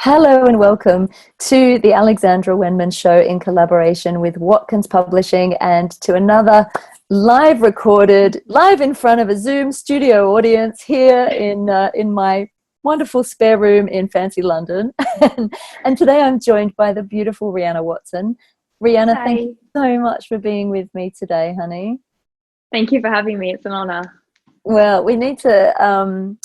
Hello and welcome to the Alexandra Wenman Show in collaboration with Watkins Publishing, and to another live recorded, live in front of a Zoom studio audience here in my wonderful spare room in fancy London. And today I'm joined by the beautiful Rhyanna Watson. Rhyanna, Hi. thank you so much for being with me today, honey. Thank you for having me. It's an honor. Well, we need to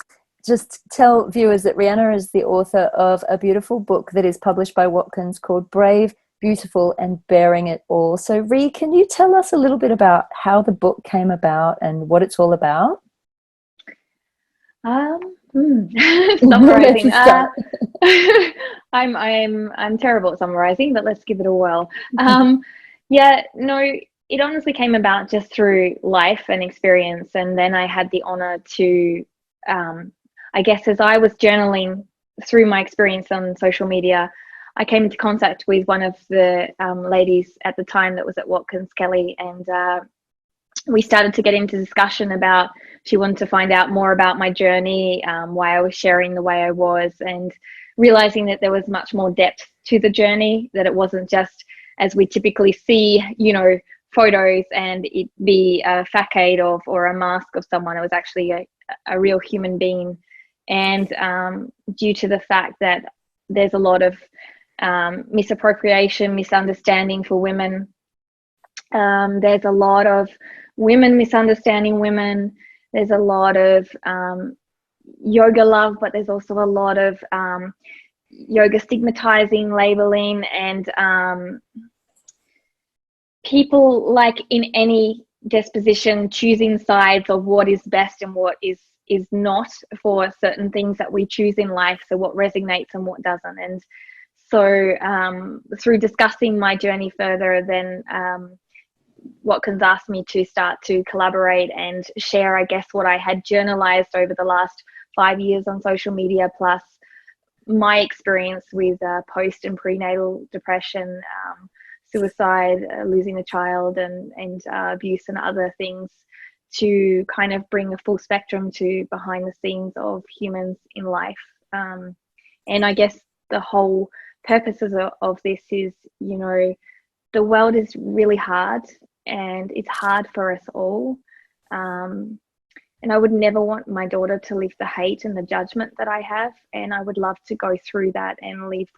just tell viewers that Rhyanna is the author of a beautiful book that is published by Watkins called Brave, Beautiful and Bearing It All. So Rhi, can you tell us a little bit about how the book came about and what it's all about? Summarizing. I'm terrible at summarizing, but let's give it a whirl. It honestly came about just through life and experience, and then I had the honor to I guess as I was journaling through my experience on social media, I came into contact with one of the ladies at the time that was at Watkins, Kelly, and we started to get into discussion about, she wanted to find out more about my journey, why I was sharing the way I was, and realizing that there was much more depth to the journey, that it wasn't just as we typically see, photos and it be a facade of or a mask of someone. It was actually a real human being. And due to the fact that there's a lot of misappropriation, misunderstanding for women, there's a lot of women misunderstanding women, there's a lot of yoga love, but there's also a lot of yoga stigmatizing, labeling, and people, like in any disposition, choosing sides of what is best and what is not for certain things that we choose in life, so what resonates and what doesn't. And so through discussing my journey further, then Watkins asked me to start to collaborate and share, I guess, what I had journalized over the last 5 years on social media, plus my experience with post and prenatal depression, suicide, losing a child, and abuse and other things, to kind of bring a full spectrum to behind the scenes of humans in life. And I guess the whole purposes of this is, the world is really hard, and it's hard for us all. And I would never want my daughter to live the hate and the judgment that I have. And I would love to go through that and leave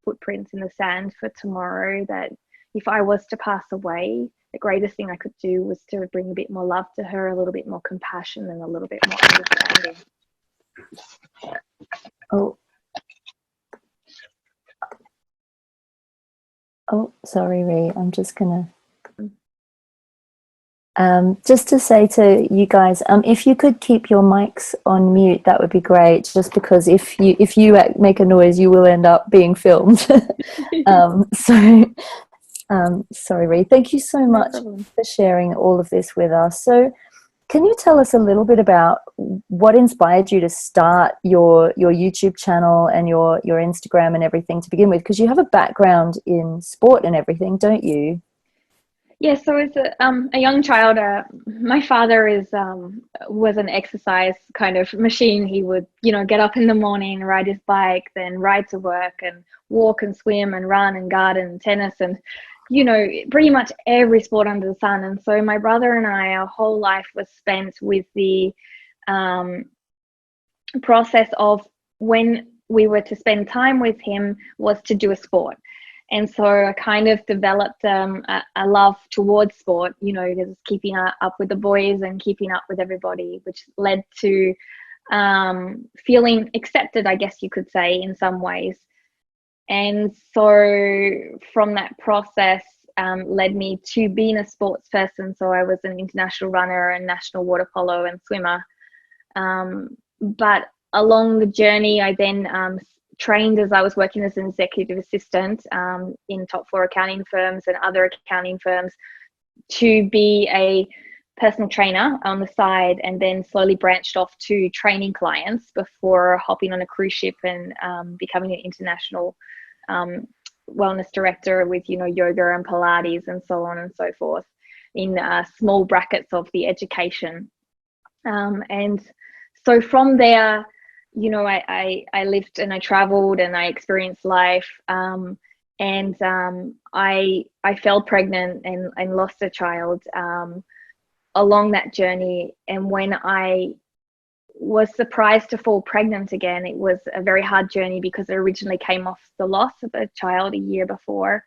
footprints in the sand for tomorrow, that if I was to pass away, the greatest thing I could do was to bring a bit more love to her, a little bit more compassion, and a little bit more understanding. Oh, sorry, Rhi. I'm just gonna just to say to you guys, if you could keep your mics on mute, that would be great. Just because if you make a noise, you will end up being filmed. Sorry, Rhi. Thank you so much for sharing all of this with us. So, can you tell us a little bit about what inspired you to start your YouTube channel and your Instagram and everything to begin with? Because you have a background in sport and everything, don't you? Yeah, so as a young child, my father was an exercise kind of machine. He would, get up in the morning, ride his bike, then ride to work, and walk and swim and run and garden and tennis, and pretty much every sport under the sun. And so my brother and I, our whole life was spent with the process of, when we were to spend time with him, was to do a sport. And so I kind of developed a love towards sport, just keeping up with the boys and keeping up with everybody, which led to feeling accepted, I guess you could say, in some ways. And so from that process led me to being a sports person. So I was an international runner and national water polo and swimmer. But along the journey, I then trained as I was working as an executive assistant in top 4 accounting firms and other accounting firms, to be a personal trainer on the side, and then slowly branched off to training clients before hopping on a cruise ship and becoming an international wellness director with yoga and Pilates and so on and so forth, in small brackets of the education. And so from there, you know, I lived and I traveled and I experienced life. I fell pregnant and lost a child along that journey. And when I was surprised to fall pregnant again, it was a very hard journey because it originally came off the loss of a child a year before.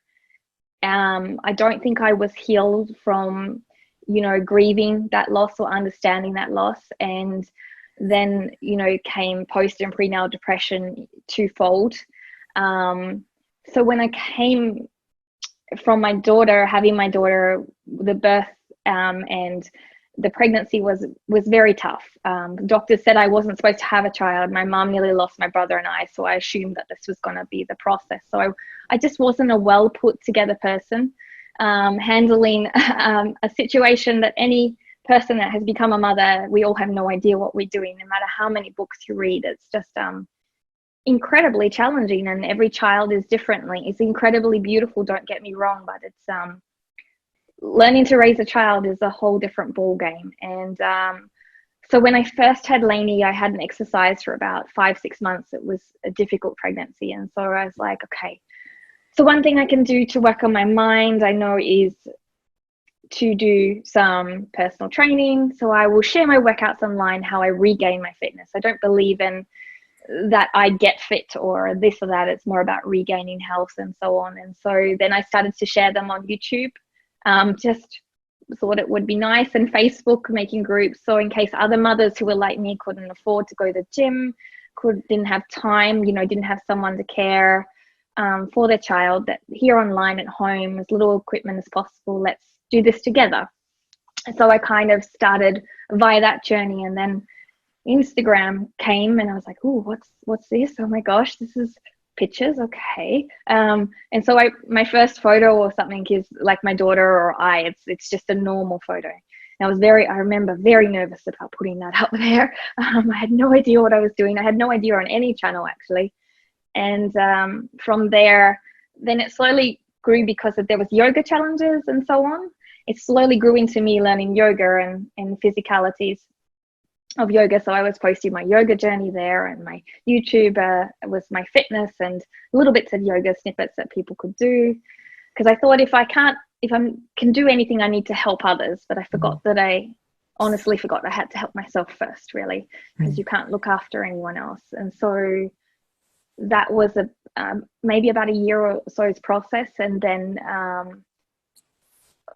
I don't think I was healed from, you know, grieving that loss or understanding that loss. And then, you know, came post and prenatal depression twofold. So when I came from my daughter, having my daughter, the birth and the pregnancy was very tough. Doctors said I wasn't supposed to have a child. My mom nearly lost my brother and I, so I assumed that this was going to be the process. So I just wasn't a well put together person, handling a situation that any person that has become a mother, we all have no idea what we're doing, no matter how many books you read. It's just incredibly challenging, and every child is differently. It's incredibly beautiful, don't get me wrong, but it's learning to raise a child is a whole different ball game. And so when I first had Lainey, I hadn't exercised for about 5-6 months. It was a difficult pregnancy, and so I was like, okay, so one thing I can do to work on my mind, I know, is to do some personal training. So I will share my workouts online, how I regain my fitness. I don't believe in that I get fit or this or that. It's more about regaining health and so on. And so then I started to share them on YouTube. Just thought it would be nice, and Facebook, making groups. So in case other mothers who were like me couldn't afford to go to the gym, didn't have time, you know, didn't have someone to care for their child, that here online at home, as little equipment as possible, let's do this together. So I kind of started via that journey, and then Instagram came, and I was like, oh, what's this? Oh my gosh, this is pictures, okay. And so my first photo or something is like my daughter or I. It's just a normal photo. And I remember very nervous about putting that up there. I had no idea what I was doing. I had no idea on any channel, actually. And from there, then it slowly grew because there was yoga challenges and so on. It slowly grew into me learning yoga and physicalities of yoga. So I was posting my yoga journey there, and my YouTube was my fitness and little bits of yoga snippets that people could do. Because I thought if I can do anything, I need to help others. But I forgot that I honestly forgot I had to help myself first, really, because you can't look after anyone else. And so that was maybe about a year or so's process, and then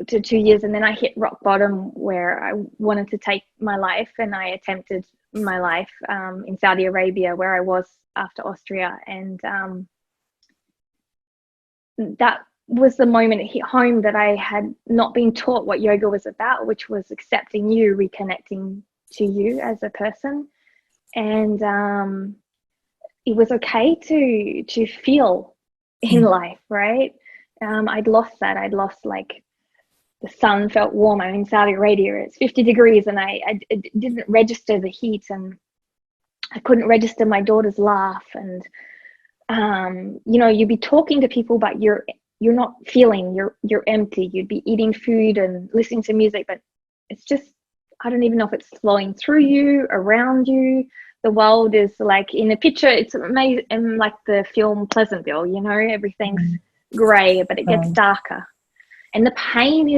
to 2 years, and then I hit rock bottom where I wanted to take my life, and I attempted my life in Saudi Arabia, where I was after Austria. And that was the moment it hit home that I had not been taught what yoga was about, which was accepting you, reconnecting to you as a person. And it was okay to feel in life, right? I'd lost that. I'd lost, like, the sun felt warm. I'm in Saudi Arabia, it's 50 degrees, and I didn't register the heat, and I couldn't register my daughter's laugh. And you know, you'd be talking to people, but you're not feeling, you're empty. You'd be eating food and listening to music, but it's just, I don't even know if it's flowing through you, around you. The world is like, in a picture, it's amazing, like the film Pleasantville, you know, everything's gray, but it gets darker. And the pain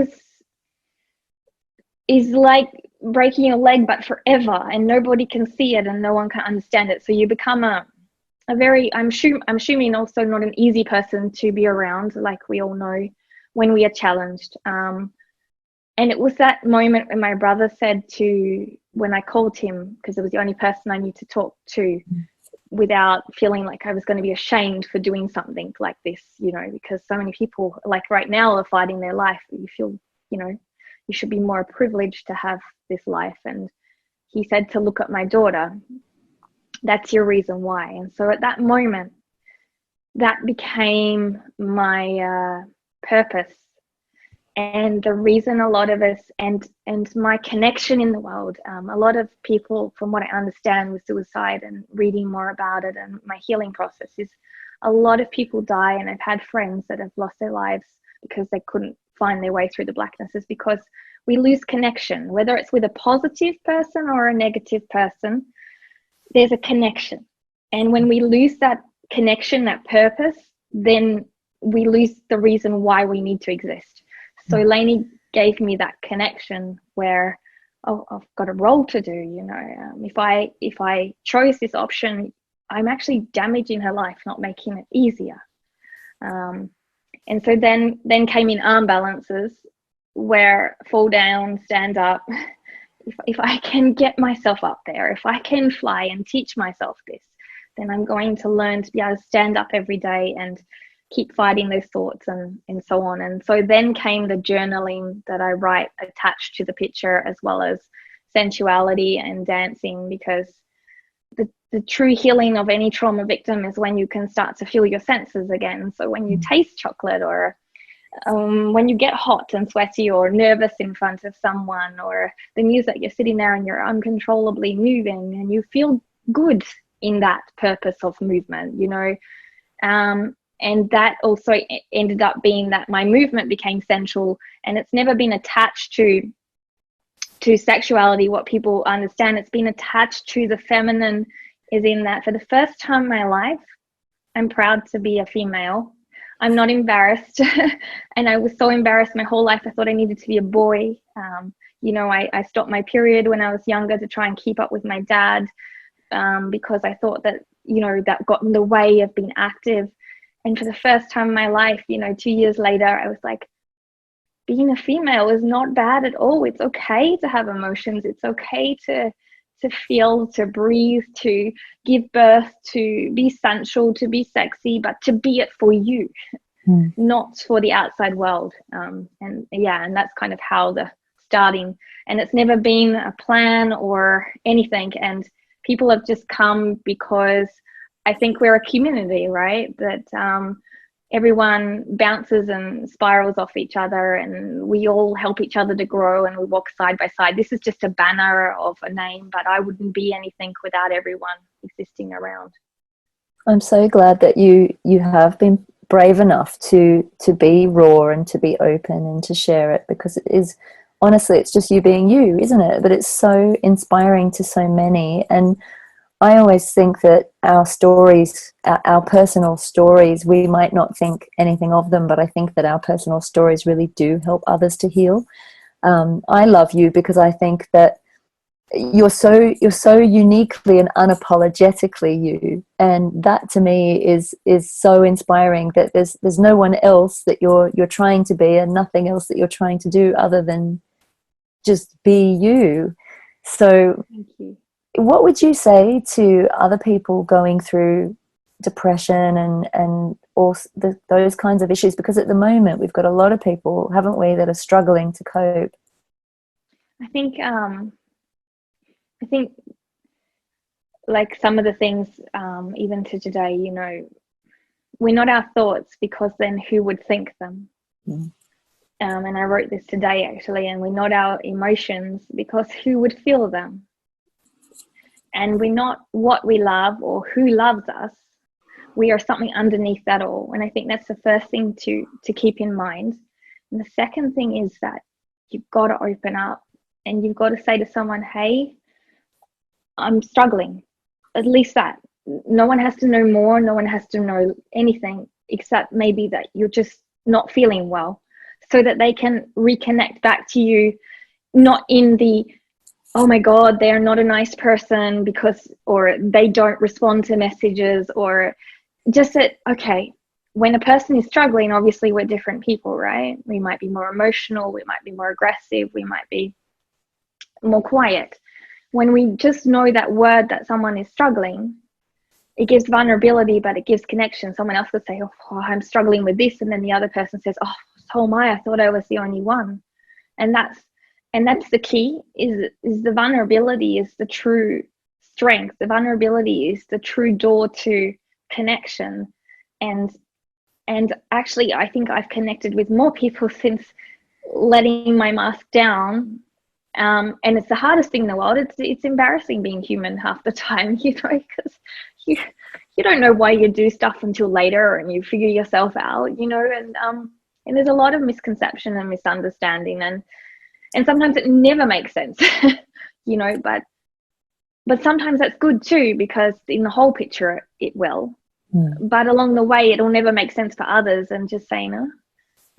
is like breaking your leg, but forever, and nobody can see it and no one can understand it. So you become a very, I'm assuming also not an easy person to be around, like we all know, when we are challenged. And it was that moment when my brother said when I called him, because it was the only person I knew to talk to without feeling like I was going to be ashamed for doing something like this, you know, because so many people, like right now, are fighting their life. You feel, you know, you should be more privileged to have this life. And he said to look at my daughter. That's your reason why. And so at that moment, that became my purpose, and the reason a lot of us, and my connection in the world. A lot of people, from what I understand with suicide and reading more about it and my healing process, is a lot of people die, and I've had friends that have lost their lives because they couldn't find their way through the blackness, is because we lose connection, whether it's with a positive person or a negative person. There's a connection. And when we lose that connection, that purpose, then we lose the reason why we need to exist. So Lainey gave me that connection where, oh, I've got a role to do, you know. If I chose this option, I'm actually damaging her life, not making it easier. And so then came in arm balances, where fall down, stand up. If I can get myself up there, if I can fly and teach myself this, then I'm going to learn to be able to stand up every day and keep fighting those thoughts and so on. And so then came the journaling that I write attached to the picture, as well as sensuality and dancing, because the true healing of any trauma victim is when you can start to feel your senses again. So when you taste chocolate, or when you get hot and sweaty or nervous in front of someone, or the news that you're sitting there and you're uncontrollably moving and you feel good in that purpose of movement, you know. And that also ended up being that my movement became sensual, and it's never been attached to sexuality, what people understand. It's been attached to the feminine, is in that for the first time in my life, I'm proud to be a female. I'm not embarrassed. And I was so embarrassed my whole life. I thought I needed to be a boy. You know, I stopped my period when I was younger to try and keep up with my dad, because I thought that, you know, that got in the way of being active. And for the first time in my life, you know, 2 years later, I was like, being a female is not bad at all. It's okay to have emotions. It's okay to feel, to breathe, to give birth, to be sensual, to be sexy, but to be it for you, not for the outside world. And that's kind of how the starting. And it's never been a plan or anything. And people have just come because I think we're a community, right? That everyone bounces and spirals off each other, and we all help each other to grow, and we walk side by side. This is just a banner of a name, but I wouldn't be anything without everyone existing around. I'm so glad that you have been brave enough to be raw and to be open and to share it, because it is, honestly, it's just you being you, isn't it? But it's so inspiring to so many. And I always think that our stories, our personal stories, we might not think anything of them, but I think that our personal stories really do help others to heal. I love you because I think that you're so uniquely and unapologetically you, and that to me is so inspiring, that there's no one else that you're trying to be, and nothing else that you're trying to do other than just be you. So Thank you. What would you say to other people going through depression and also those kinds of issues? Because at the moment we've got a lot of people, haven't we, that are struggling to cope. I think like some of the things, even to today, you know, we're not our thoughts, because then who would think them? And I wrote this today actually, and we're not our emotions, because who would feel them? And we're not what we love or who loves us. We are something underneath that all. And I think that's the first thing to keep in mind. And the second thing is that you've got to open up, and you've got to say to someone, hey, I'm struggling. At least that. No one has to know more. No one has to know anything except maybe that you're just not feeling well, so that they can reconnect back to you, not in the, oh my God, they're not a nice person because, or they don't respond to messages, or just that, okay, when a person is struggling, obviously we're different people, right? We might be more emotional, we might be more aggressive, we might be more quiet. When we just know that word that someone is struggling, it gives vulnerability, but it gives connection. Someone else could say, oh, I'm struggling with this. And then the other person says, oh, so am I thought I was the only one. And that's the key, is the vulnerability is the true strength. The vulnerability is the true door to connection. And actually, I think I've connected with more people since letting my mask down. And it's the hardest thing in the world. It's embarrassing being human half the time, you know, because you don't know why you do stuff until later, and you figure yourself out, you know, and there's a lot of misconception and misunderstanding, and sometimes it never makes sense, you know, but but sometimes that's good too, because in the whole picture it will. Mm. But along the way, it'll never make sense for others, and just saying, oh,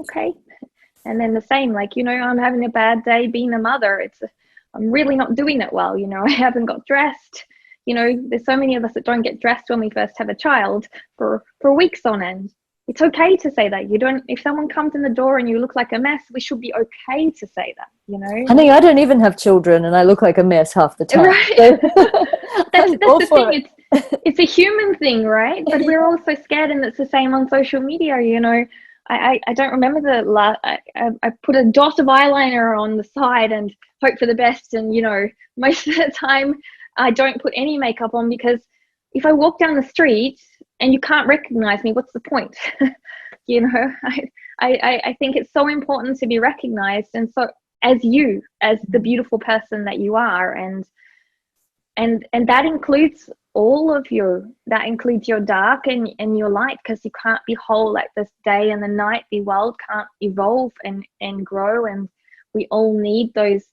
okay. And then the same, like, I'm having a bad day being a mother. I'm really not doing it well. I haven't got dressed. There's so many of us that don't get dressed when we first have a child for weeks on end. It's okay to say that. If someone comes in the door and you look like a mess, we should be okay to say that, Honey, I don't even have children and I look like a mess half the time. Right. So that's the thing. it. It's a human thing, right? But we're all so scared, and it's the same on social media. I don't remember I put a dot of eyeliner on the side and hope for the best, and most of the time I don't put any makeup on, because if I walk down the street and you can't recognize me, what's the point? I think it's so important to be recognized, and so as the beautiful person that you are, and that includes all of you. That includes your dark and your light, because you can't be whole like this day and the night. The world can't evolve and grow, and we all need those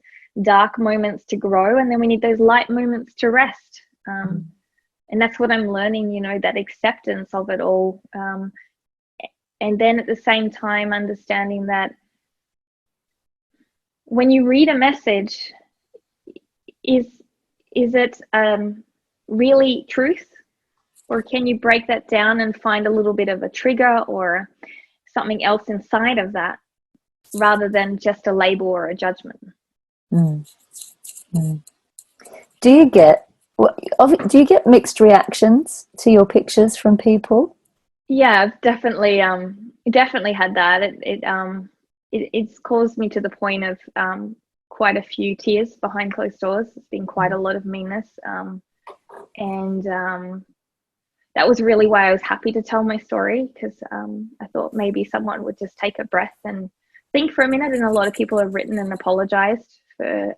dark moments to grow, and then we need those light moments to rest. And that's what I'm learning, that acceptance of it all. And then at the same time, understanding that when you read a message, is it really truth, or can you break that down and find a little bit of a trigger or something else inside of that, rather than just a label or a judgment? Do you get mixed reactions to your pictures from people? Yeah, I've definitely had that. It's caused me to the point of quite a few tears behind closed doors. It's been quite a lot of meanness, and that was really why I was happy to tell my story, because I thought maybe someone would just take a breath and think for a minute. And a lot of people have written and apologized for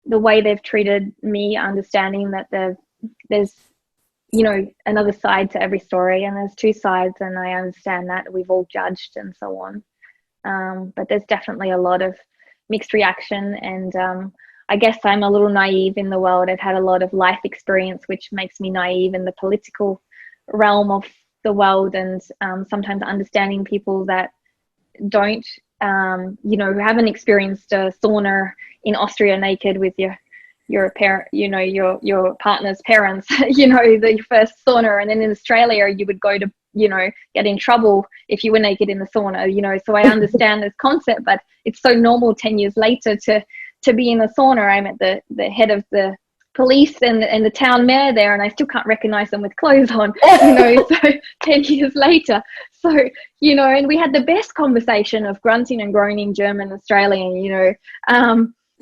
the way they've treated me, understanding that there's another side to every story, and there's two sides, and I understand that we've all judged and so on. But there's definitely a lot of mixed reaction, and I guess I'm a little naive in the world. I've had a lot of life experience, which makes me naive in the political realm of the world, and sometimes understanding people that don't, who haven't experienced a sauna in Austria naked with your parent, your partner's parents, the first sauna, and then in Australia you would go to, get in trouble if you were naked in the sauna, so I understand this concept, but it's so normal 10 years later to be in the sauna. I'm at the head of the police and the town mayor there, and I still can't recognize them with clothes on, so 10 years later. So, and we had the best conversation of grunting and groaning German, Australian,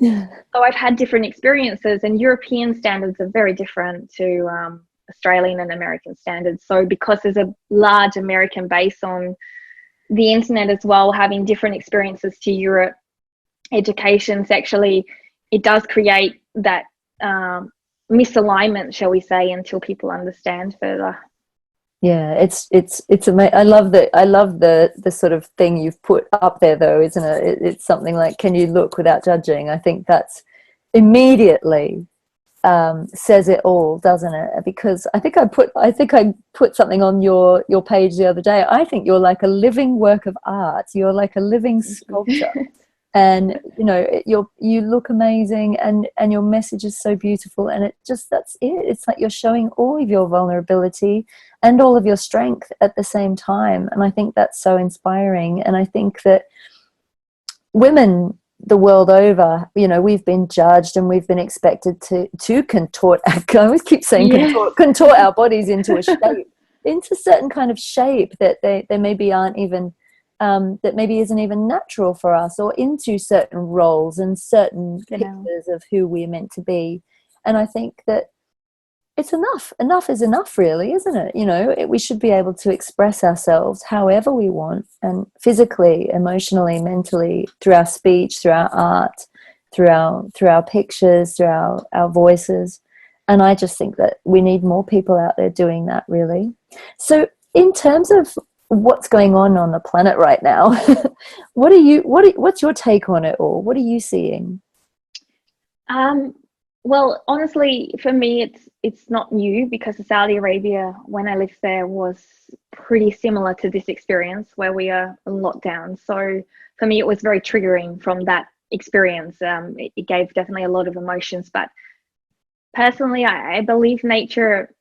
so I've had different experiences, and European standards are very different to Australian and American standards. So because there's a large American base on the internet as well, having different experiences to Europe, education sexually, it does create that misalignment, shall we say, until people understand further. Yeah, it's amazing. I love the sort of thing you've put up there, though, isn't it? It's something like, can you look without judging? I think that's immediately says it all, doesn't it? Because I think I put something on your page the other day. I think you're like a living work of art. You're like a living sculpture. And you look amazing, and your message is so beautiful, and that's it. It's like you're showing all of your vulnerability and all of your strength at the same time, and I think that's so inspiring. And I think that women the world over, we've been judged and we've been expected to contort. I always keep saying contort our bodies into a shape, into certain kind of shape that they maybe aren't even. That maybe isn't even natural for us, or into certain roles and certain pictures of who we're meant to be. And I think that it's enough. Enough is enough, really, isn't it? We should be able to express ourselves however we want, and physically, emotionally, mentally, through our speech, through our art, through our pictures, through our voices. And I just think that we need more people out there doing that, really. So in terms of what's going on the planet right now, what's your take on it all? What are you seeing? Well, honestly, for me, it's not new, because Saudi Arabia, when I lived there, was pretty similar to this experience where we are in lockdown. So for me, it was very triggering from that experience. It gave definitely a lot of emotions. But personally, I believe nature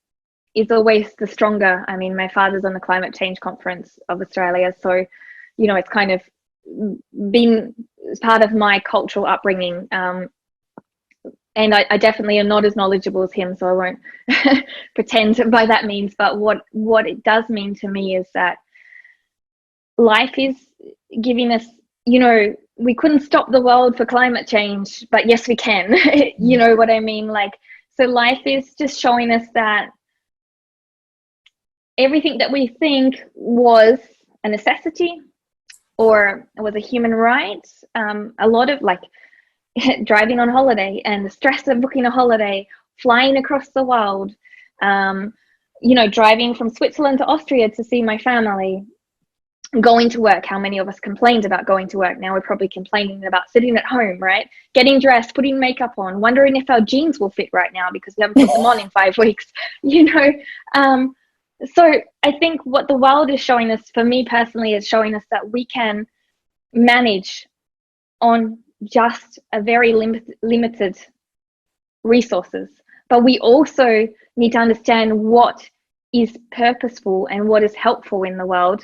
is always the stronger. I mean, my father's on the climate change conference of Australia, so it's kind of been part of my cultural upbringing. And I definitely am not as knowledgeable as him, so I won't pretend by that means. But what it does mean to me is that life is giving us, we couldn't stop the world for climate change, but yes, we can. You know what I mean? Like, so life is just showing us that everything that we think was a necessity or was a human right, a lot of like driving on holiday and the stress of booking a holiday, flying across the world, driving from Switzerland to Austria to see my family, going to work. How many of us complained about going to work? Now we're probably complaining about sitting at home, right? Getting dressed, putting makeup on, wondering if our jeans will fit right now because we haven't put them on in 5 weeks, So I think what the world is showing us, for me personally, is showing us that we can manage on just a very limited resources, but we also need to understand what is purposeful and what is helpful in the world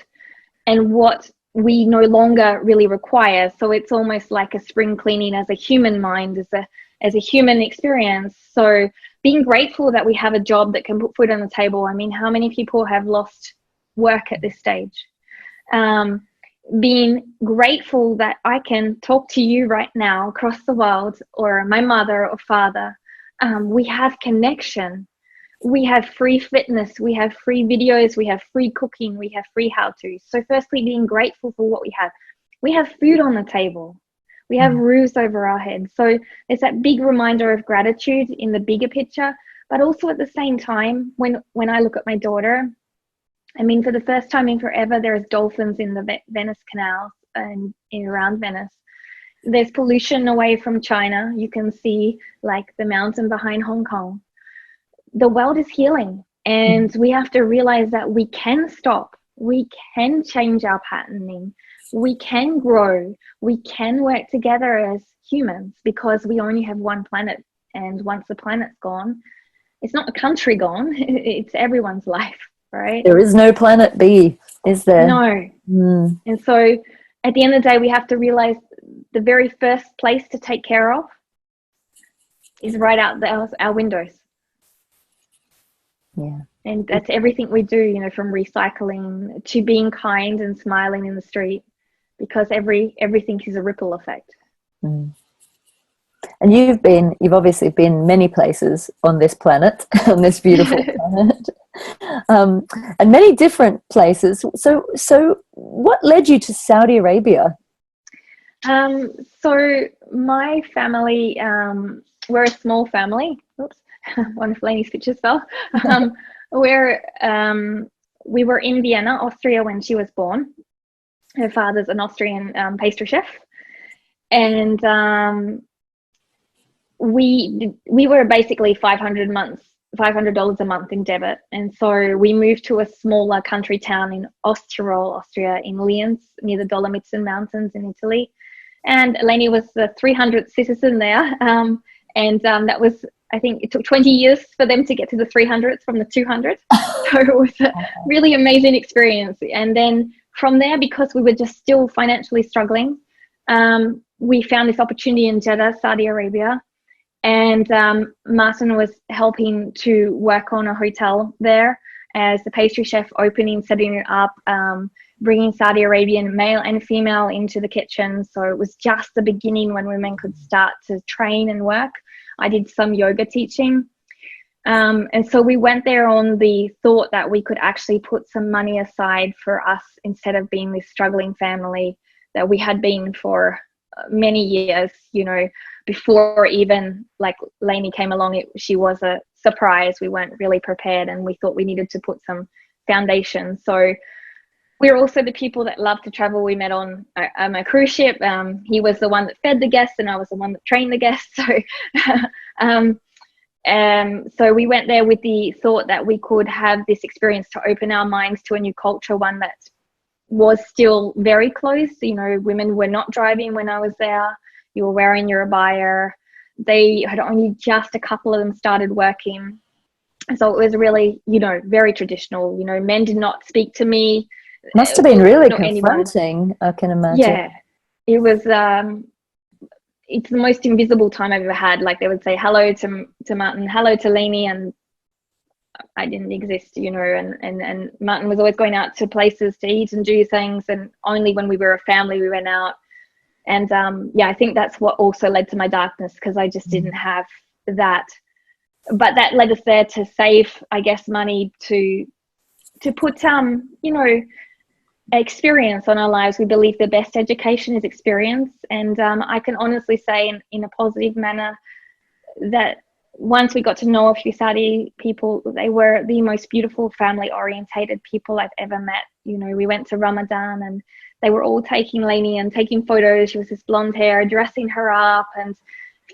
and what we no longer really require. So it's almost like a spring cleaning as a human mind, as a human experience. So being grateful that we have a job that can put food on the table. I mean, how many people have lost work at this stage? Being grateful that I can talk to you right now across the world, or my mother or father. We have connection. We have free fitness. We have free videos. We have free cooking. We have free how-tos. So firstly, being grateful for what we have. We have food on the table. We have roofs over our heads. So it's that big reminder of gratitude in the bigger picture. But also at the same time, when I look at my daughter, I mean, for the first time in forever, there's dolphins in the Venice Canal and around Venice. There's pollution away from China. You can see like the mountain behind Hong Kong. The world is healing, and we have to realize that we can stop. We can change our patterning. We can grow. We can work together as humans, because we only have one planet. And once the planet's gone, it's not a country gone, it's everyone's life, right? There is no planet B, is there? No. And so at the end of the day, we have to realize the very first place to take care of is right out our windows. Yeah. And that's everything we do, from recycling to being kind and smiling in the street, because everything is a ripple effect. And you've obviously been many places on this planet, on this beautiful planet, and many different places. So what led you to Saudi Arabia? So my family, we're a small family. Oops, one of Lainey's pictures fell. We were in Vienna, Austria, when she was born. Her father's an Austrian pastry chef, and we were basically $500 a month in debit. And so we moved to a smaller country town in Ostirol, Austria, in Lienz, near the Dolomites Mountains in Italy. And Lainey was the 300th citizen there. And that was, I think it took 20 years for them to get to the 300th from the 200. So it was a really amazing experience. And then from there, because we were just still financially struggling, we found this opportunity in Jeddah, Saudi Arabia. And Martin was helping to work on a hotel there as the pastry chef, opening, setting it up, bringing Saudi Arabian male and female into the kitchen. So it was just the beginning when women could start to train and work. I did some yoga teaching. And so we went there on the thought that we could actually put some money aside for us, instead of being this struggling family that we had been for many years, before even like Lainey came along. She was a surprise. We weren't really prepared, and we thought we needed to put some foundation. So we're also the people that love to travel. We met on a cruise ship. He was the one that fed the guests, and I was the one that trained the guests. So So we went there with the thought that we could have this experience to open our minds to a new culture, one that was still very close. You know, women were not driving when I was there. You were wearing your abaya. They had only just a couple of them started working. So it was really, you know, very traditional. You know, men did not speak to me. Must have been really not confronting, anyone. I can imagine. Yeah, it was. It's the most invisible time I've ever had. Like, they would say hello to Martin, hello to Leanie, and I didn't exist, you know. And Martin was always going out to places to eat and do things, and only when we were a family we went out. And yeah, I think that's what also led to my darkness, because I just didn't have that. But that led us there to save, I guess, money to put you know, experience on our lives. We believe the best education is experience, and I can honestly say in a positive manner that once we got to know a few Saudi people, they were the most beautiful family orientated people I've ever met. You know, we went to Ramadan and they were all taking Lainey and taking photos. She was this blonde hair, dressing her up and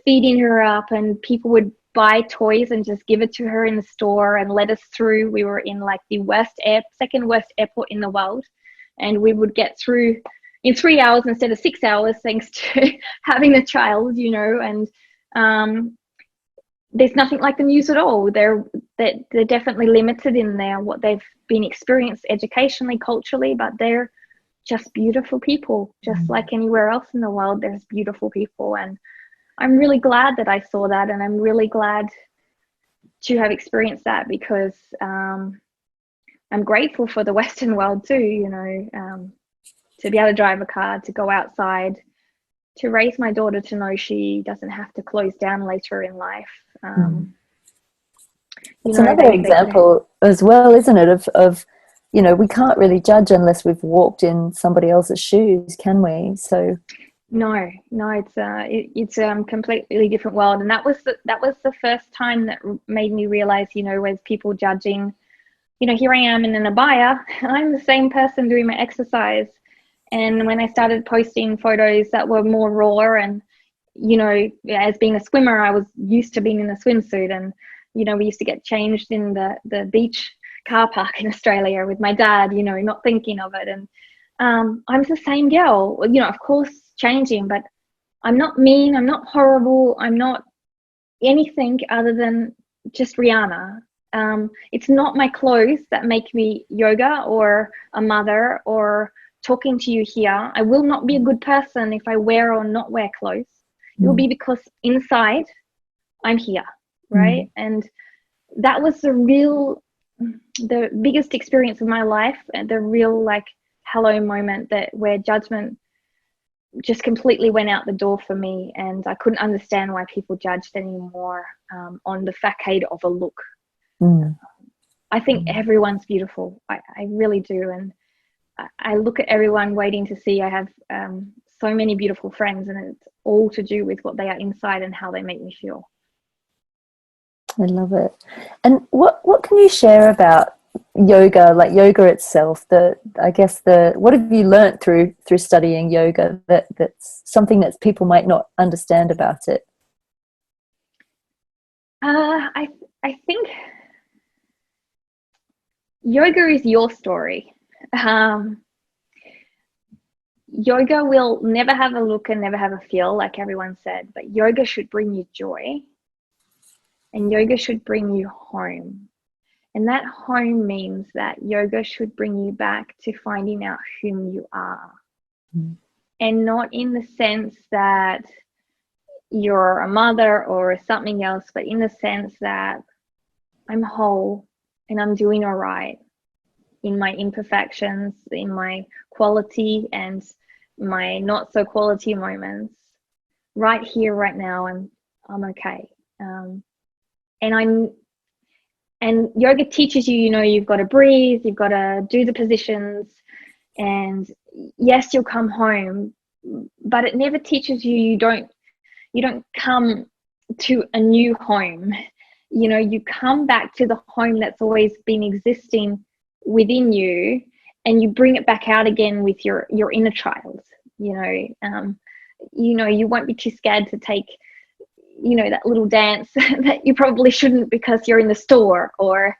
feeding her up, and people would buy toys and just give it to her in the store and let us through. We were in like the second worst airport in the world, and we would get through in 3 hours instead of 6 hours, thanks to having a child, you know. And there's nothing like the news at all. They're definitely limited in what they've been experienced educationally, culturally, but they're just beautiful people, just like anywhere else in the world. There's beautiful people, and I'm really glad that I saw that, and I'm really glad to have experienced that, because I'm grateful for the Western world too, you know, to be able to drive a car, to go outside, to raise my daughter to know she doesn't have to close down later in life. It's another example as well, isn't it, of, you know, we can't really judge unless we've walked in somebody else's shoes, can we? So no, it's a completely different world. And that was the first time that made me realize, you know, with people judging, you know, here I am in an abaya, I'm the same person doing my exercise. And when I started posting photos that were more raw, and, you know, as being a swimmer, I was used to being in a swimsuit, and, you know, we used to get changed in the beach car park in Australia with my dad, you know, not thinking of it. And I'm the same girl, you know, of course changing, but I'm not mean, I'm not horrible, I'm not anything other than just Rhyanna. It's not my clothes that make me yoga or a mother or talking to you here. I will not be a good person if I wear or not wear clothes. It will be because inside I'm here, right? And that was the biggest experience of my life, and the real like hello moment where judgment just completely went out the door for me, and I couldn't understand why people judged anymore on the facade of a look. I think everyone's beautiful. I really do. And I look at everyone waiting to see. I have so many beautiful friends, and it's all to do with what they are inside and how they make me feel. I love it. And what can you share about yoga, like yoga itself? What have you learnt through studying yoga that's something that people might not understand about it? I think yoga is your story. Yoga will never have a look and never have a feel, like everyone said, but yoga should bring you joy, and yoga should bring you home. And that home means that yoga should bring you back to finding out whom you are. And not in the sense that you're a mother or something else, but in the sense that I'm whole and I'm doing all right in my imperfections, in my quality and my not so quality moments. Right here, right now, I'm okay. And yoga teaches you, you know, you've got to breathe, you've got to do the positions, and yes, you'll come home, but it never teaches you, you don't come to a new home. You know, you come back to the home that's always been existing within you, and you bring it back out again with your inner child. You know, you won't be too scared to take you know, that little dance that you probably shouldn't because you're in the store, or,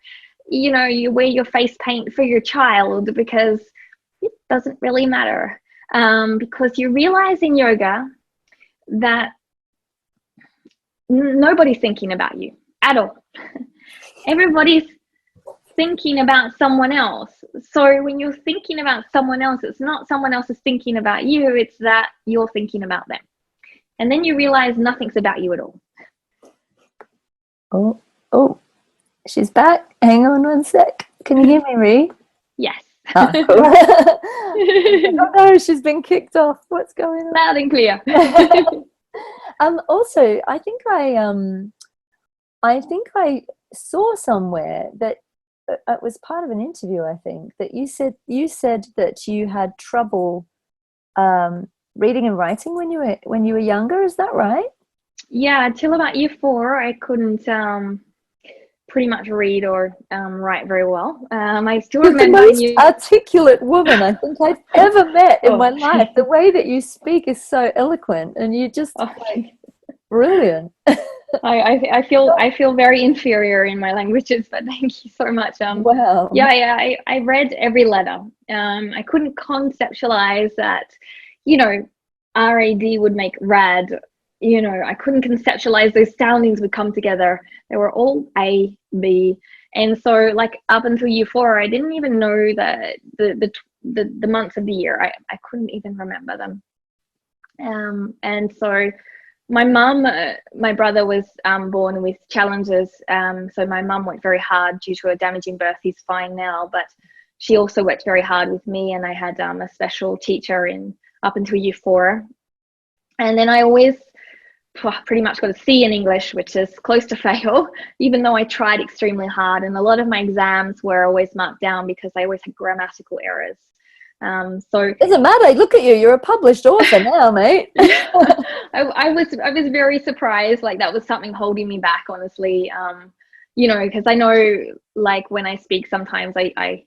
you know, you wear your face paint for your child because it doesn't really matter. Because you realize in yoga that nobody's thinking about you at all. Everybody's thinking about someone else. So when you're thinking about someone else, it's not someone else is thinking about you, it's that you're thinking about them. And then you realize nothing's about you at all. Oh, she's back. Hang on one sec. Can you hear me, Rhi? Yes. Ah, cool. Oh no, she's been kicked off. What's going on? Loud and clear. Also, I think I saw somewhere that it was part of an interview, I think, that you said that you had trouble reading and writing when you were younger. Is that right? Yeah, till about year 4, I couldn't pretty much read or write very well. I still You're remember the most articulate woman I think I've ever met in my life. The way that you speak is so eloquent, and you just like brilliant. I feel very inferior in my languages, but thank you so much. Wow. Yeah, I read every letter. I couldn't conceptualize that, you know, RAD would make rad. You know, I couldn't conceptualize those soundings would come together. They were all A, B. And so like up until year 4, I didn't even know that the months of the year. I couldn't even remember them. And so my mum, my brother was born with challenges. So my mum worked very hard due to a damaging birth. He's fine now, but she also worked very hard with me. And I had a special teacher up until year 4. And then I always pretty much got a C in English, which is close to fail, even though I tried extremely hard. And a lot of my exams were always marked down because I always had grammatical errors. So doesn't matter. Look at you. You're a published author now, mate. I was very surprised. Like that was something holding me back, honestly. You know, because I know, like when I speak, sometimes I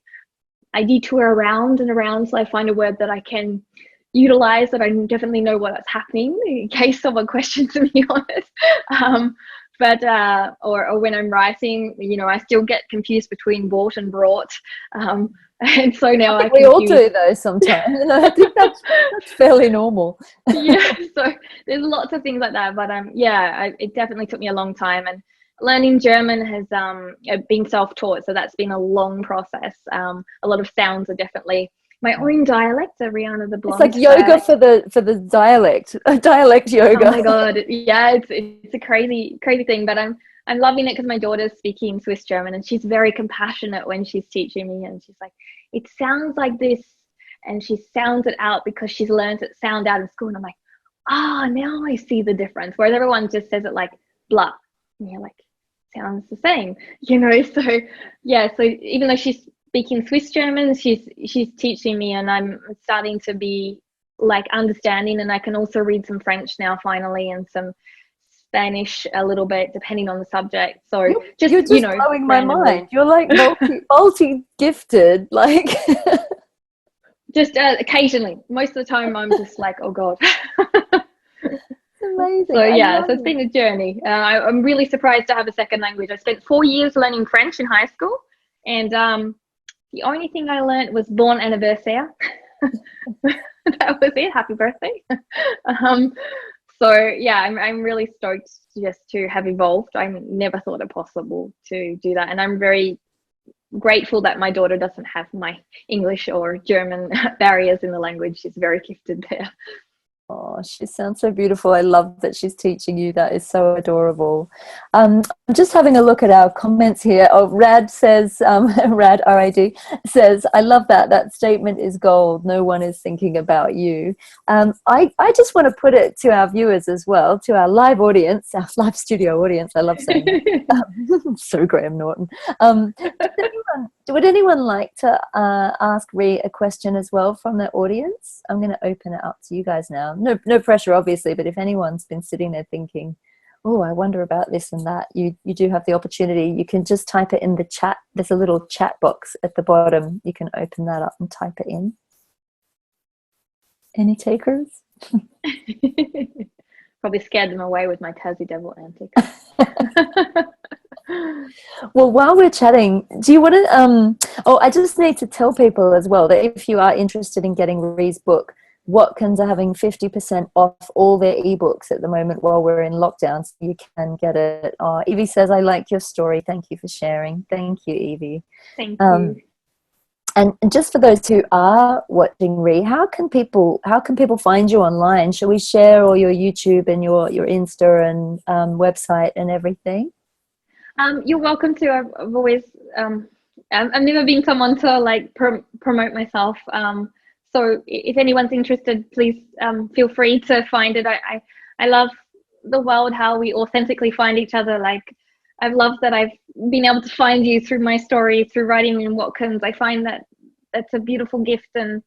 detour around and around, so I find a word that I can utilize, that I definitely know what's happening in case someone questions me on it. But or when I'm writing, you know, I still get confused between bought and brought. And so now we all do though sometimes. And I think that's fairly normal. Yeah, so there's lots of things like that. But yeah, it definitely took me a long time. And learning German has been self-taught, so that's been a long process. A lot of sounds are definitely my own dialect, Rhyanna the blonde. It's like yoga for the dialect yoga. Oh my god, yeah, it's a crazy thing, but I'm loving it because my daughter's speaking Swiss German, and she's very compassionate when she's teaching me, and she's like, it sounds like this, and she sounds it out because she's learned it sound out in school, and I'm like, now I see the difference. Whereas everyone just says it like blah, and you're like, sounds the same, you know. So yeah, so even though she's speaking Swiss German, she's teaching me, and I'm starting to be like understanding, and I can also read some French now finally, and some Spanish a little bit depending on the subject. So you're just you know, blowing my mind. You're like multi gifted, like just occasionally. Most of the time I'm just like, oh god. Amazing. So yeah, so it's been a journey. I'm really surprised to have a second language. I spent 4 years learning French in high school, and the only thing I learned was bon anniversaire. That was it. Happy birthday. So yeah, I'm really stoked just to have evolved. I never thought it possible to do that, and I'm very grateful that my daughter doesn't have my English or German barriers in the language. She's very gifted there. Oh, she sounds so beautiful. I love that she's teaching you. That is so adorable. I'm just having a look at our comments here. Oh, Rad says, Rad, R-I-D, says, I love that. That statement is gold. No one is thinking about you. I just want to put it to our viewers as well, to our live audience, our live studio audience. I love saying that. So Graham Norton. Would anyone like to ask Rhi a question as well from the audience? I'm going to open it up to you guys now. No pressure, obviously, but if anyone's been sitting there thinking, oh, I wonder about this and that, you do have the opportunity. You can just type it in the chat. There's a little chat box at the bottom. You can open that up and type it in. Any takers? Probably scared them away with my Tassie Devil antics. Well, while we're chatting, do you want to I just need to tell people as well that if you are interested in getting Rhee's book, Watkins are having 50% off all their ebooks at the moment while we're in lockdown, so you can get it. Evie says, I like your story, thank you for sharing. Thank you, Evie. Thank you. And just for those who are watching, Rhee, how can people find you online? Shall we share all your YouTube and your Insta and website and everything? You're welcome to. I've always I've never been someone to like promote myself. So if anyone's interested, please feel free to find it. I love the world, how we authentically find each other. Like, I've loved that I've been able to find you through my story, through writing in Watkins. I find that that's a beautiful gift, and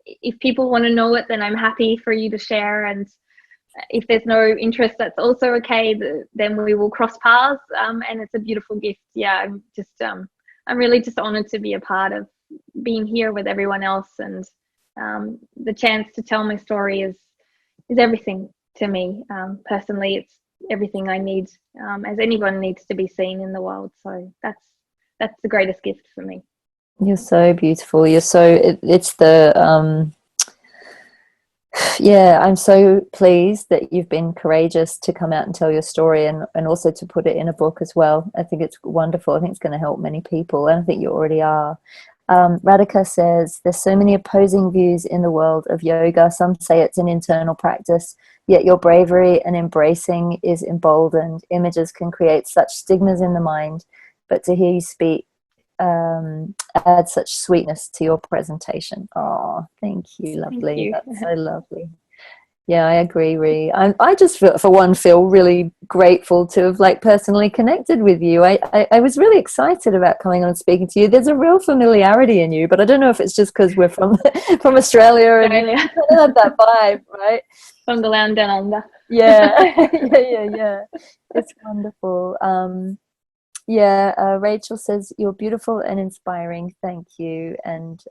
if people want to know it, then I'm happy for you to share. And if there's no interest, that's also okay. Then we will cross paths, and it's a beautiful gift. Yeah, I'm really just honored to be a part of being here with everyone else, and the chance to tell my story is everything to me. Personally, it's everything I need, as anyone needs to be seen in the world. So that's the greatest gift for me. You're so beautiful. You're so it's the yeah, I'm so pleased that you've been courageous to come out and tell your story, and also to put it in a book as well. I think it's wonderful. I think it's going to help many people, and I think you already are. Radhika says, there's so many opposing views in the world of yoga. Some say it's an internal practice, yet your bravery and embracing is emboldened. Images can create such stigmas in the mind, but to hear you speak adds such sweetness to your presentation. Oh, thank you, lovely. Thank you. That's so lovely. Yeah, I agree, Rhee. I just feel really grateful to have like personally connected with you. I was really excited about coming on and speaking to you. There's a real familiarity in you, but I don't know if it's just because we're from Australia and you kind of have that vibe, right? From the land down under. Yeah, yeah. It's wonderful. Rachel says, you're beautiful and inspiring. Thank you. And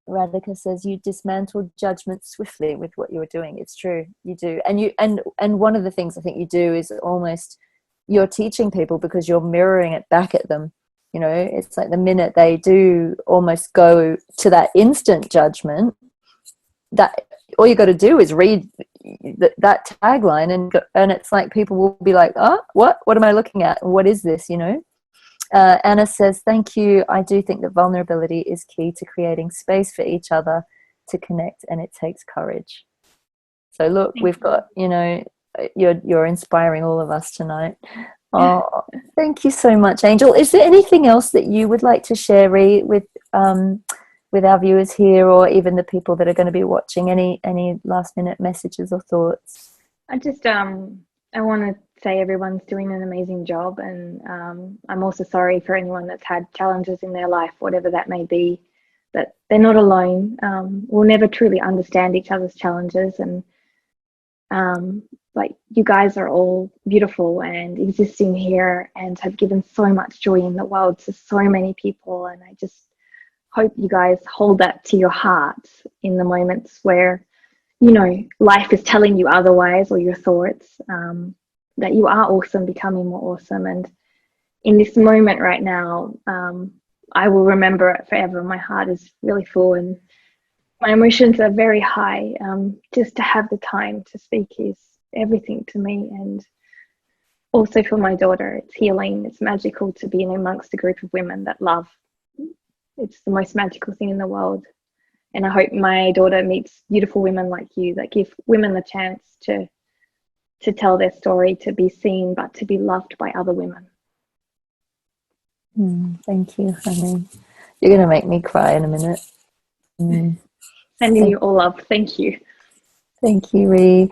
Radhika says, you dismantle judgment swiftly with what you're doing. It's true, you do. And one of the things I think you do is almost you're teaching people because you're mirroring it back at them. You know, it's like the minute they do almost go to that instant judgment, that all you got to do is read that tagline, and it's like people will be like, oh, what am I looking at? What is this, you know? Anna says, thank you. I do think that vulnerability is key to creating space for each other to connect, and it takes courage. So look, we've got, you know, you're inspiring all of us tonight. Oh, thank you so much, Angel. Is there anything else that you would like to share, Rhee, with our viewers here, or even the people that are going to be watching? Any last minute messages or thoughts? I just I want to say everyone's doing an amazing job, and I'm also sorry for anyone that's had challenges in their life, whatever that may be, that they're not alone. We'll never truly understand each other's challenges, and like, you guys are all beautiful and existing here and have given so much joy in the world to so many people, and I just hope you guys hold that to your heart in the moments where, you know, life is telling you otherwise, or your thoughts, that you are awesome, becoming more awesome. And in this moment right now, I will remember it forever. My heart is really full and my emotions are very high. Just to have the time to speak is everything to me. And also for my daughter, it's healing. It's magical to be in amongst a group of women that love. It's the most magical thing in the world. And I hope my daughter meets beautiful women like you that give women the chance to tell their story, to be seen, but to be loved by other women. Thank you, honey. You're going to make me cry in a minute. Sending you all love. Thank you. Thank you, Rhee.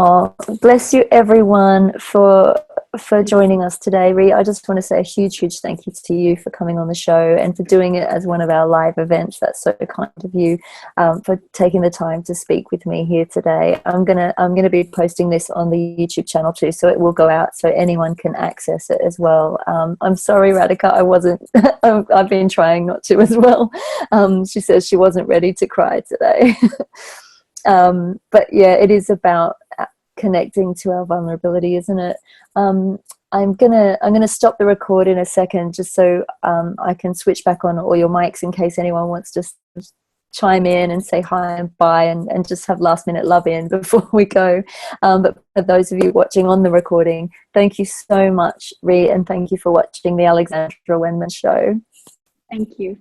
Oh, bless you, everyone, for joining us today. Rhee, I just want to say a huge thank you to you for coming on the show and for doing it as one of our live events. That's so kind of you, for taking the time to speak with me here today. I'm gonna be posting this on the YouTube channel too, so it will go out so anyone can access it as well. I'm sorry, Radhika, I wasn't. I've been trying not to as well. She says she wasn't ready to cry today. But yeah, it is about connecting to our vulnerability, isn't it? I'm gonna stop the record in a second, just so I can switch back on all your mics in case anyone wants to chime in and say hi and bye, and just have last minute love in before we go. But for those of you watching on the recording, thank you so much, Rhea, and thank you for watching the Alexandra Wenman Show. Thank you.